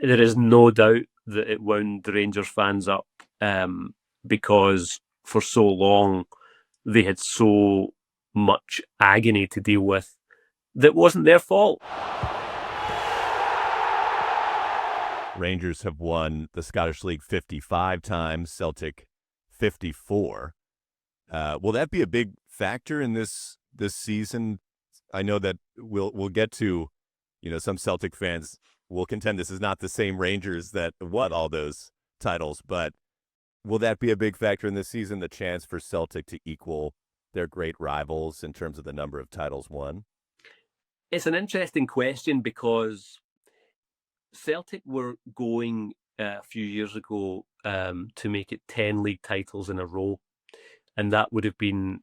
There is no doubt that it wound the Rangers fans up, because for so long they had so much agony to deal with that wasn't their fault. Rangers have won the Scottish League 55 times, Celtic 54. Will that be a big factor in this season? I know that we'll get to, some Celtic fans will contend this is not the same Rangers that won all those titles, but will that be a big factor in this season, the chance for Celtic to equal their great rivals in terms of the number of titles won? It's an interesting question because Celtic were going a few years ago to make it 10 league titles in a row, and that would have been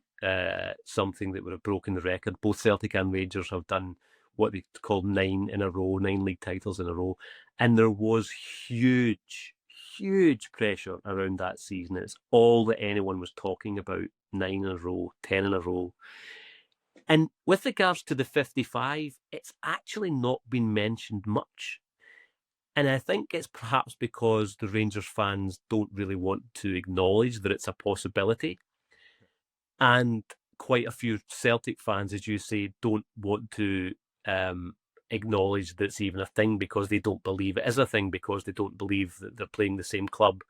something that would have broken the record. Both Celtic and Rangers have done what they call 9 in a row, 9 league titles in a row, and there was huge pressure around that season. It's all that anyone was talking about: 9 in a row, 10 in a row. And with regards to the 55, it's actually not been mentioned much. And I think it's perhaps because the Rangers fans don't really want to acknowledge that it's a possibility. And quite a few Celtic fans, as you say, don't want to acknowledge that it's even a thing because they don't believe it is a thing, because they don't believe that they're playing the same club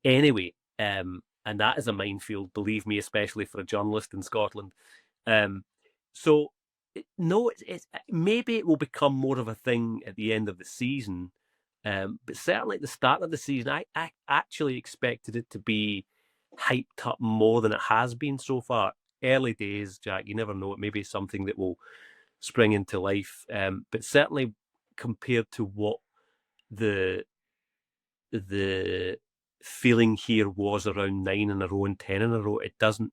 anyway. And that is a minefield, believe me, especially for a journalist in Scotland. So no, it's maybe it will become more of a thing at the end of the season, but certainly at the start of the season, I actually expected it to be hyped up more than it has been so far. Early days, Jack, you never know. It may be something that will spring into life, but certainly compared to what the feeling here was around 9 in a row and 10 in a row, it doesn't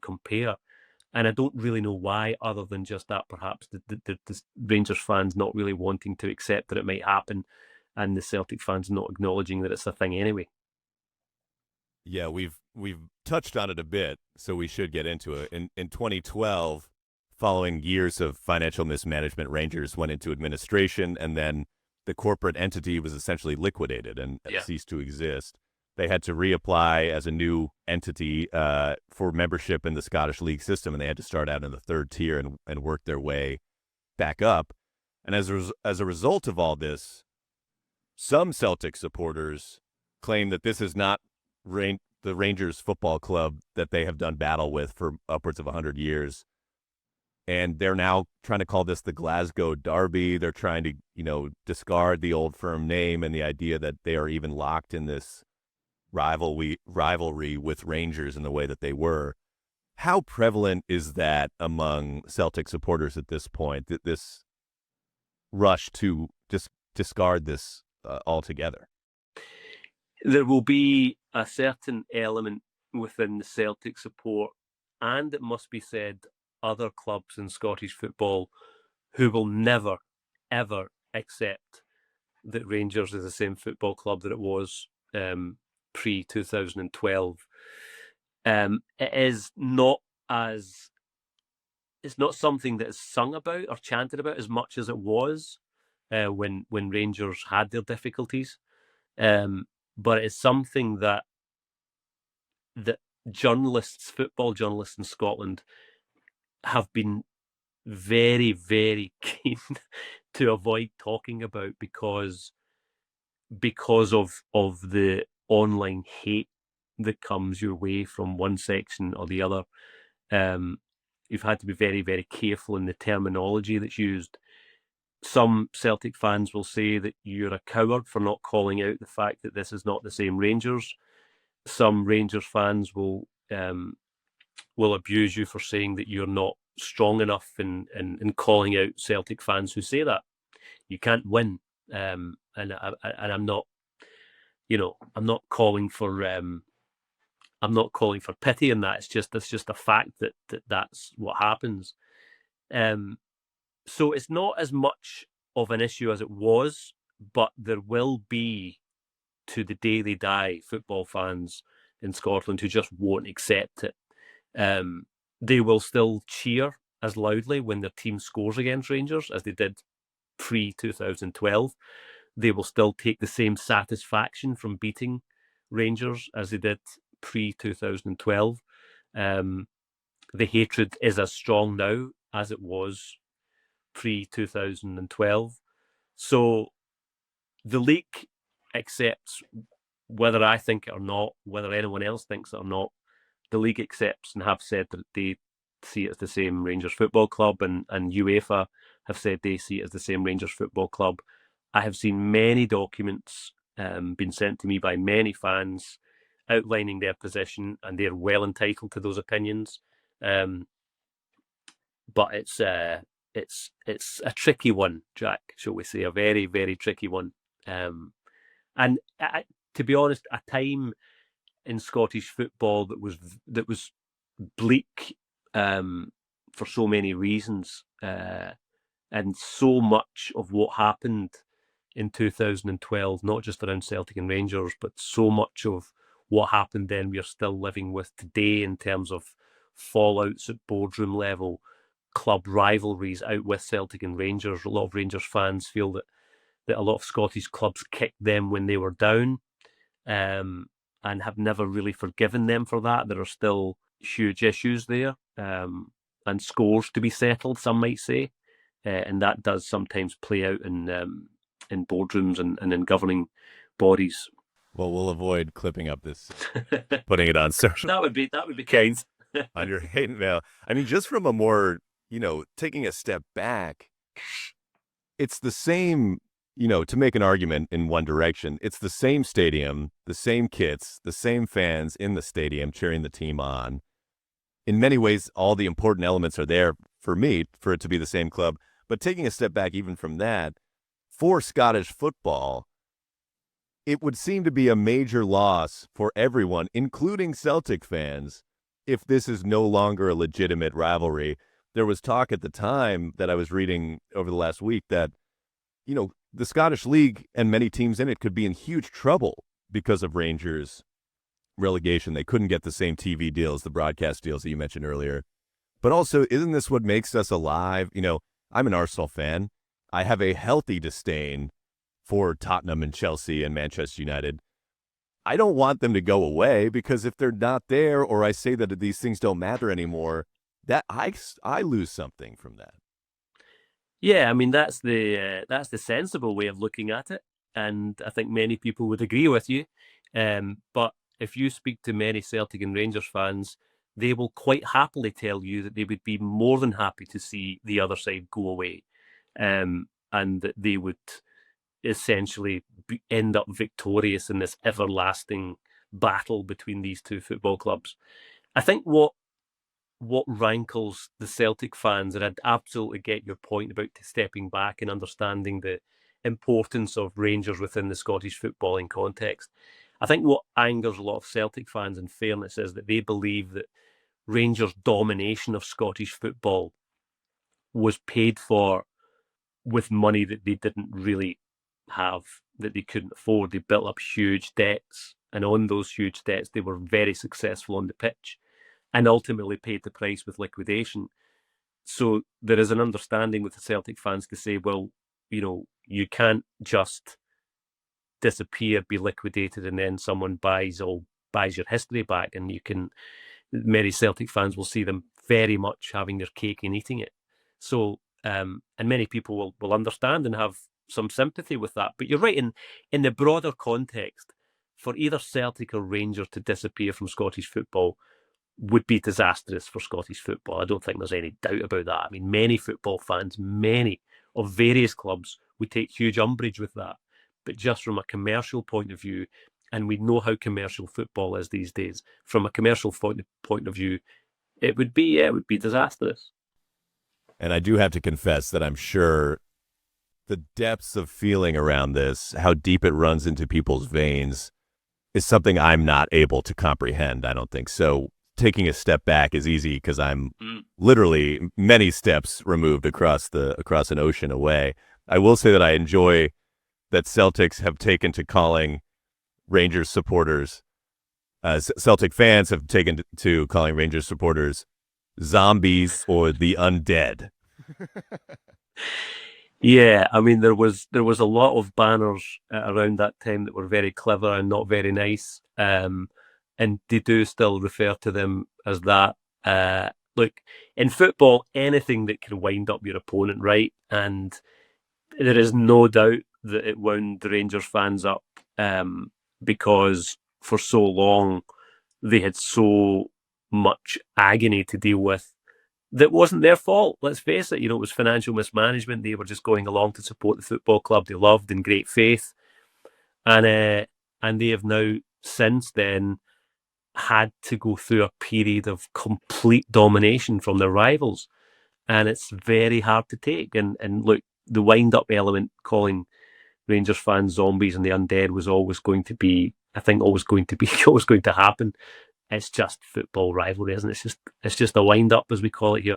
compare. And I don't really know why, other than just that perhaps the Rangers fans not really wanting to accept that it might happen, and the Celtic fans not acknowledging that it's a thing anyway. Yeah, we've touched on it a bit, so we should get into it. In 2012, following years of financial mismanagement, Rangers went into administration, and then the corporate entity was essentially liquidated and ceased to exist. They had to reapply as a new entity for membership in the Scottish League system, and they had to start out in the third tier and work their way back up. And as a result of all this, some Celtic supporters claim that this is not the Rangers football club that they have done battle with for upwards of 100 years. And they're now trying to call this the Glasgow Derby. They're trying to, discard the old firm name and the idea that they are even locked in this rivalry with Rangers in the way that they were. How prevalent is that among Celtic supporters at this point, that this rush to just discard this altogether? There will be a certain element within the Celtic support, and it must be said, other clubs in Scottish football, who will never, ever accept that Rangers is the same football club that it was pre-2012. It's not something that is sung about or chanted about as much as it was when Rangers had their difficulties. But it's something that football journalists in Scotland, have been very, very keen to avoid talking about because of the online hate that comes your way from one section or the other. You've had to be very, very careful in the terminology that's used. Some Celtic fans will say that you're a coward for not calling out the fact that this is not the same Rangers. Some Rangers fans will abuse you for saying that you're not strong enough in calling out Celtic fans who say that. You can't win, and I'm not, I'm not calling for pity in that. It's just a fact that's what happens. So it's not as much of an issue as it was, but there will be, to the day they die, football fans in Scotland who just won't accept it. They will still cheer as loudly when their team scores against Rangers as they did pre-2012. they will still take the same satisfaction from beating Rangers as they did pre-2012. The hatred is as strong now as it was pre-2012. So the league accepts, whether I think it or not, whether anyone else thinks it or not, the league accepts and have said that they see it as the same Rangers Football Club, and UEFA have said they see it as the same Rangers Football Club. I have seen many documents been sent to me by many fans outlining their position, and they're well entitled to those opinions. But it's a tricky one, Jack, shall we say, a very, very tricky one. And to be honest, a time in Scottish football that was bleak for so many reasons, and so much of what happened in 2012, not just around Celtic and Rangers, but so much of what happened then we are still living with today in terms of fallouts at boardroom level, club rivalries out with Celtic and Rangers. A lot of Rangers fans feel that a lot of Scottish clubs kicked them when they were down, and have never really forgiven them for that. There are still huge issues there, and scores to be settled, some might say, and that does sometimes play out in boardrooms and in governing bodies. Well, we'll avoid clipping up this, putting it on social. That would be kind. On your hate mail. I mean, just from a more, taking a step back, it's the same, to make an argument in one direction, it's the same stadium, the same kits, the same fans in the stadium cheering the team on. In many ways, all the important elements are there for me, for it to be the same club. But taking a step back even from that, for Scottish football, it would seem to be a major loss for everyone, including Celtic fans, if this is no longer a legitimate rivalry. There was talk at the time that I was reading over the last week that, the Scottish League and many teams in it could be in huge trouble because of Rangers' relegation. They couldn't get the same TV deals, the broadcast deals that you mentioned earlier. But also, isn't this what makes us alive? I'm an Arsenal fan. I have a healthy disdain for Tottenham and Chelsea and Manchester United. I don't want them to go away, because if they're not there, or I say that these things don't matter anymore, that I lose something from that. Yeah, I mean, that's the sensible way of looking at it, and I think many people would agree with you. But if you speak to many Celtic and Rangers fans, they will quite happily tell you that they would be more than happy to see the other side go away, and that they would essentially end up victorious in this everlasting battle between these two football clubs. I think what rankles the Celtic fans, and I'd absolutely get your point about stepping back and understanding the importance of Rangers within the Scottish footballing context. I think what angers a lot of Celtic fans, in fairness, is that they believe that Rangers' domination of Scottish football was paid for with money that they didn't really have, that they couldn't afford. They built up huge debts, and on those huge debts, they were very successful on the pitch, and ultimately paid the price with liquidation. So there is an understanding with the Celtic fans to say, well, you can't just disappear, be liquidated, and then someone buys your history back. And many Celtic fans will see them very much having their cake and eating it. So, and many people will understand and have some sympathy with that. But you're right, in the broader context, for either Celtic or Rangers to disappear from Scottish football would be disastrous for Scottish football. I don't think there's any doubt about that. I mean, many football fans, many of various clubs, would take huge umbrage with that. But just from a commercial point of view, and we know how commercial football is these days, from a commercial point of view, it would be disastrous. And I do have to confess that I'm sure the depths of feeling around this, how deep it runs into people's veins, is something I'm not able to comprehend, I don't think. So taking a step back is easy, because I'm literally many steps removed across an ocean away. I will say that I enjoy that Celtics have taken to calling Rangers supporters, Celtic fans have taken to calling Rangers supporters zombies or the undead. Yeah, I mean there was a lot of banners around that time that were very clever and not very nice, and they do still refer to them as that. Look, in football, anything that can wind up your opponent, right? And there is no doubt that it wound the Rangers fans up, because for so long they had so much agony to deal with that wasn't their fault. Let's face it, it was financial mismanagement. They were just going along to support the football club they loved in great faith, and they have now since then had to go through a period of complete domination from their rivals, and it's very hard to take. And look, the wind up element, calling Rangers fans zombies and the undead, was always going to be, I think, always going to be, always going to happen. It's just football rivalry, isn't it? It's just a wind up, as we call it here.